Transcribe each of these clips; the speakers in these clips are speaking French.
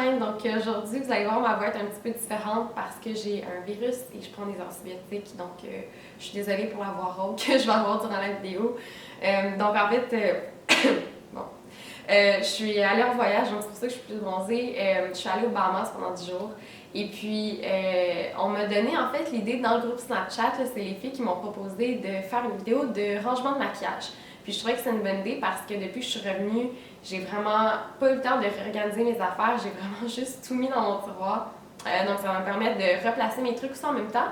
chaîne. Donc aujourd'hui, vous allez voir ma voix être un petit peu différente parce que j'ai un virus et je prends des antibiotiques. Donc je suis désolée pour la voix rauque que je vais avoir durant la vidéo. Donc en fait, je suis allée en voyage, donc c'est pour ça que je suis plus bronzée. Je suis allée aux Bahamas pendant 10 jours. Et puis, on m'a donné en fait l'idée dans le groupe Snapchat, c'est les filles qui m'ont proposé de faire une vidéo de rangement de maquillage. Puis je trouvais que c'est une bonne idée parce que depuis que je suis revenue, j'ai vraiment pas eu le temps de réorganiser mes affaires, j'ai vraiment juste tout mis dans mon tiroir. Donc ça va me permettre de replacer mes trucs aussi en même temps.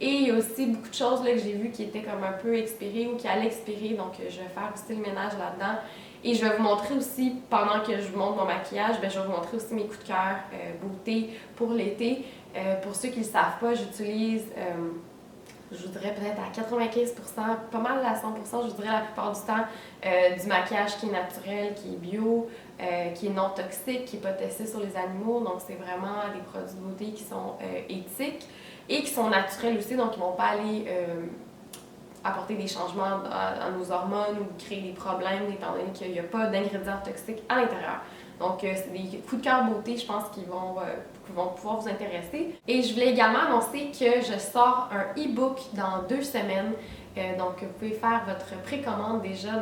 Et il y a aussi beaucoup de choses là, que j'ai vues qui étaient comme un peu expirées ou qui allaient expirer, donc je vais faire aussi le ménage là-dedans. Et je vais vous montrer aussi, pendant que je vous montre mon maquillage, je vais vous montrer aussi mes coups de cœur beauté pour l'été. Pour ceux qui ne le savent pas, j'utilise, je vous dirais peut-être à 95%, pas mal à 100%, je vous dirais la plupart du temps, du maquillage qui est naturel, qui est bio, qui est non toxique, qui n'est pas testé sur les animaux. Donc c'est vraiment des produits de beauté qui sont éthiques et qui sont naturels aussi, donc ils ne vont pas aller apporter des changements à nos hormones ou créer des problèmes étant donné qu'il n'y a pas d'ingrédients toxiques à l'intérieur. Donc, c'est des coups de cœur beauté, je pense, qui vont pouvoir vous intéresser. Et je voulais également annoncer que je sors un e-book dans 2 semaines. Donc, vous pouvez faire votre précommande déjà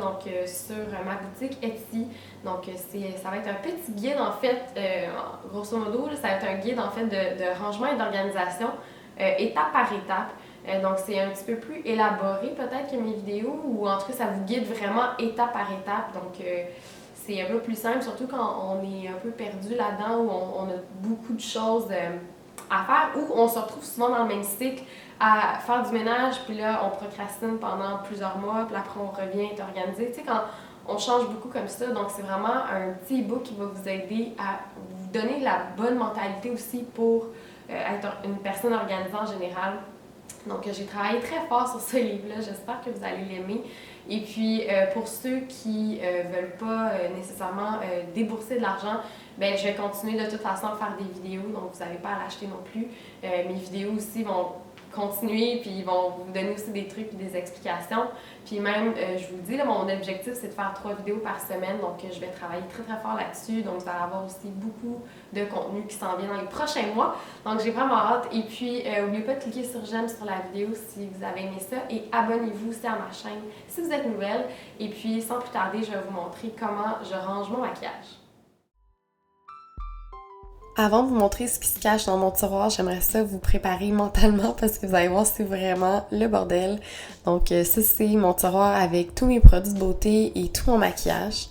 sur ma boutique Etsy. Donc, ça va être un petit guide, en fait, grosso modo, ça va être un guide, en fait, de rangement et d'organisation, étape par étape. Donc, c'est un petit peu plus élaboré peut-être que mes vidéos, ou en tout cas, ça vous guide vraiment étape par étape. Donc, c'est un peu plus simple, surtout quand on est un peu perdu là-dedans, où on a beaucoup de choses à faire, ou on se retrouve souvent dans le même cycle à faire du ménage, puis là, on procrastine pendant plusieurs mois, puis après, on revient être organisé. Tu sais, quand on change beaucoup comme ça, donc c'est vraiment un petit e-book qui va vous aider à vous donner la bonne mentalité aussi pour être une personne organisée en général. Donc, j'ai travaillé très fort sur ce livre-là. J'espère que vous allez l'aimer. Et puis, pour ceux qui ne veulent pas nécessairement débourser de l'argent, ben, je vais continuer de toute façon à faire des vidéos. Donc, vous n'avez pas à l'acheter non plus. Mes vidéos aussi vont continuer, puis ils vont vous donner aussi des trucs et des explications. Puis même, je vous le dis, là, mon objectif, c'est de faire 3 vidéos par semaine. Donc, je vais travailler très, très fort là-dessus. Donc, vous allez avoir aussi beaucoup de contenu qui s'en vient dans les prochains mois. Donc, j'ai vraiment hâte. Et puis, n'oubliez pas de cliquer sur j'aime sur la vidéo si vous avez aimé ça. Et abonnez-vous aussi à ma chaîne si vous êtes nouvelle. Et puis, sans plus tarder, je vais vous montrer comment je range mon maquillage. Avant de vous montrer ce qui se cache dans mon tiroir, j'aimerais ça vous préparer mentalement parce que vous allez voir, c'est vraiment le bordel. Donc ça, c'est mon tiroir avec tous mes produits de beauté et tout mon maquillage.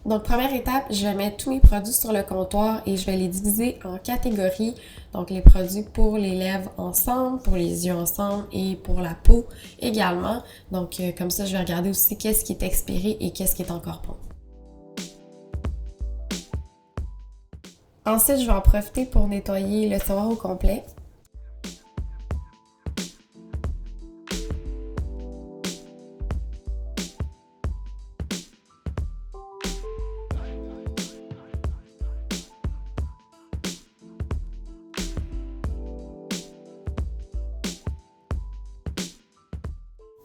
Donc première étape, je vais mettre tous mes produits sur le comptoir et je vais les diviser en catégories. Donc les produits pour les lèvres ensemble, pour les yeux ensemble et pour la peau également. Donc comme ça, je vais regarder aussi qu'est-ce qui est expiré et qu'est-ce qui est encore bon. Ensuite, je vais en profiter pour nettoyer le tiroir au complet.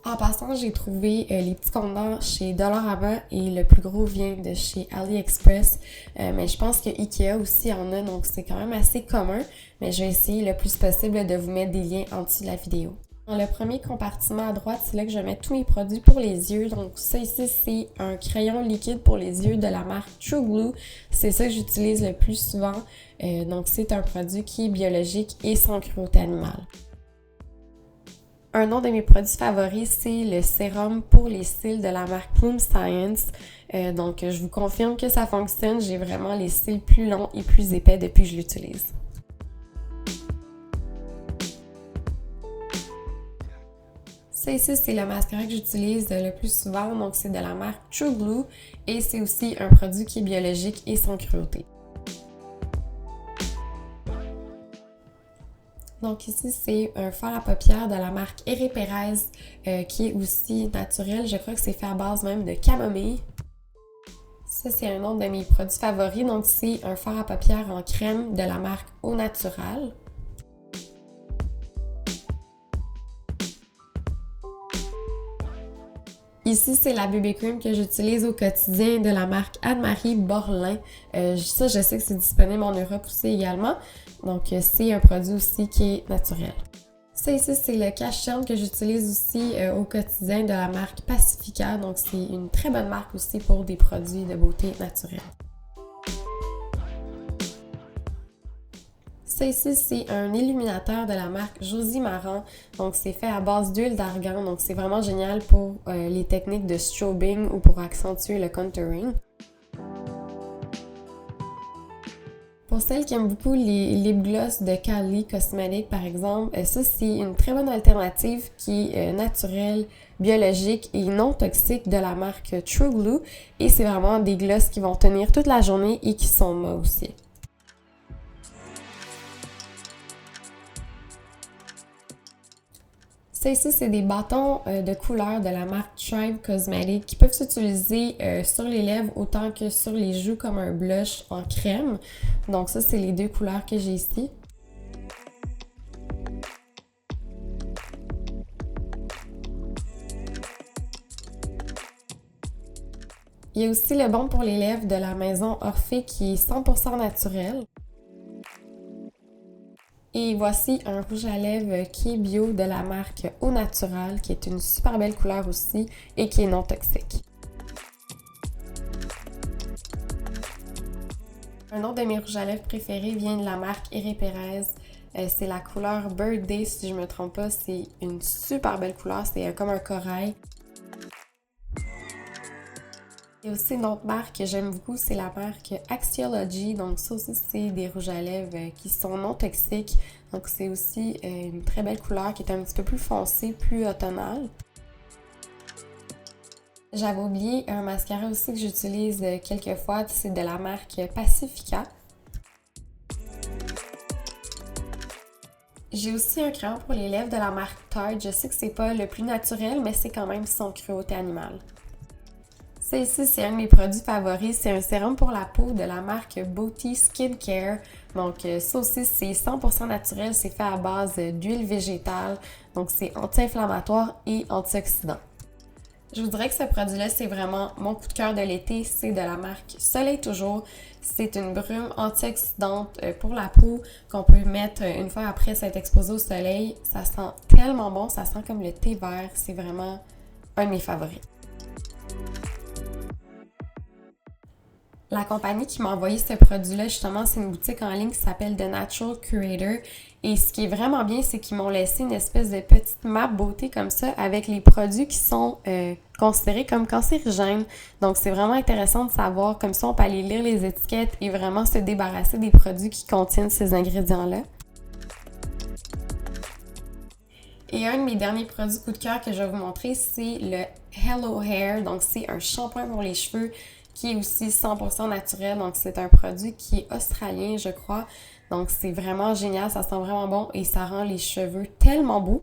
En passant, j'ai trouvé les petits contenants chez Dollarama et le plus gros vient de chez AliExpress. Mais je pense que Ikea aussi en a, donc c'est quand même assez commun. Mais je vais essayer le plus possible de vous mettre des liens en dessous de la vidéo. Dans le premier compartiment à droite, c'est là que je vais mettre tous mes produits pour les yeux. Donc ça ici, c'est un crayon liquide pour les yeux de la marque True Glue. C'est ça que j'utilise le plus souvent. Donc c'est un produit qui est biologique et sans cruauté animale. Un autre de mes produits favoris, c'est le sérum pour les cils de la marque Plume Science. Donc, je vous confirme que ça fonctionne. J'ai vraiment les cils plus longs et plus épais depuis que je l'utilise. Ça ici, c'est le mascara que j'utilise le plus souvent. Donc, c'est de la marque True Glue et c'est aussi un produit qui est biologique et sans cruauté. Donc ici, c'est un fard à paupières de la marque Ere Perez qui est aussi naturel. Je crois que c'est fait à base même de camomille. Ça, c'est un autre de mes produits favoris. Donc c'est un fard à paupières en crème de la marque Au Natural. Ici, c'est la BB Cream que j'utilise au quotidien de la marque Anne-Marie Borlin. Ça, je sais que c'est disponible en Europe aussi également. Donc, c'est un produit aussi qui est naturel. Ça ici, c'est le cache-cerne que j'utilise aussi au quotidien de la marque Pacifica. Donc, c'est une très bonne marque aussi pour des produits de beauté naturelle. Ça ici, c'est un illuminateur de la marque Josie Maran. Donc, c'est fait à base d'huile d'argan. Donc, c'est vraiment génial pour les techniques de strobing ou pour accentuer le contouring. Pour celles qui aiment beaucoup les lip gloss de Kylie Cosmetics, par exemple, ça, c'est une très bonne alternative qui est naturelle, biologique et non toxique de la marque True Glue. Et c'est vraiment des gloss qui vont tenir toute la journée et qui sont mats aussi. Ça ici, c'est des bâtons de couleur de la marque Tribe Cosmetics qui peuvent s'utiliser sur les lèvres autant que sur les joues comme un blush en crème. Donc ça, c'est les deux couleurs que j'ai ici. Il y a aussi le baume pour les lèvres de la maison Orphée qui est 100% naturel. Et voici un rouge à lèvres qui est bio de la marque Au Natural, qui est une super belle couleur aussi et qui est non toxique. Un autre de mes rouges à lèvres préférés vient de la marque Eri Perez. C'est la couleur Birthday, si je ne me trompe pas. C'est une super belle couleur, c'est comme un corail. Il y a aussi une autre marque que j'aime beaucoup, c'est la marque Axiology. Donc ça aussi, c'est des rouges à lèvres qui sont non toxiques. Donc c'est aussi une très belle couleur qui est un petit peu plus foncée, plus automnale. J'avais oublié un mascara aussi que j'utilise quelques fois, c'est de la marque Pacifica. J'ai aussi un crayon pour les lèvres de la marque Tarte. Je sais que c'est pas le plus naturel, mais c'est quand même sans cruauté animale. Ça ici, c'est un de mes produits favoris. C'est un sérum pour la peau de la marque Beauty Skincare. Donc ça aussi, c'est 100% naturel. C'est fait à base d'huile végétale. Donc c'est anti-inflammatoire et antioxydant. Je vous dirais que ce produit-là, c'est vraiment mon coup de cœur de l'été. C'est de la marque Soleil Toujours. C'est une brume antioxydante pour la peau qu'on peut mettre une fois après s'être exposé au soleil. Ça sent tellement bon. Ça sent comme le thé vert. C'est vraiment un de mes favoris. La compagnie qui m'a envoyé ce produit-là, justement, c'est une boutique en ligne qui s'appelle The Natural Curator. Et ce qui est vraiment bien, c'est qu'ils m'ont laissé une espèce de petite map beauté comme ça avec les produits qui sont considérés comme cancérigènes. Donc, c'est vraiment intéressant de savoir, comme ça, on peut aller lire les étiquettes et vraiment se débarrasser des produits qui contiennent ces ingrédients-là. Et un de mes derniers produits coup de cœur que je vais vous montrer, c'est le Hello Hair. Donc, c'est un shampoing pour les cheveux qui est aussi 100% naturel. Donc, c'est un produit qui est australien, je crois. Donc, c'est vraiment génial. Ça sent vraiment bon et ça rend les cheveux tellement beaux.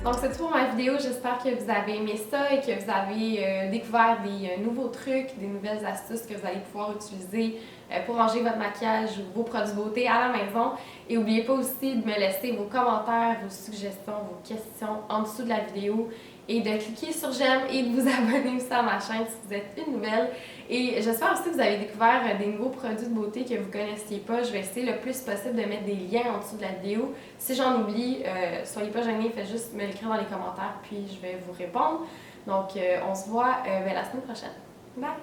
Donc c'est tout pour ma vidéo, j'espère que vous avez aimé ça et que vous avez découvert des nouveaux trucs, des nouvelles astuces que vous allez pouvoir utiliser pour ranger votre maquillage ou vos produits beauté à la maison. Et n'oubliez pas aussi de me laisser vos commentaires, vos suggestions, vos questions en dessous de la vidéo et de cliquer sur j'aime et de vous abonner aussi à ma chaîne si vous êtes une nouvelle. Et j'espère aussi que vous avez découvert des nouveaux produits de beauté que vous ne connaissiez pas. Je vais essayer le plus possible de mettre des liens en dessous de la vidéo. Si j'en oublie, soyez pas gênés, faites juste me l'écrire dans les commentaires puis je vais vous répondre. Donc on se voit la semaine prochaine. Bye!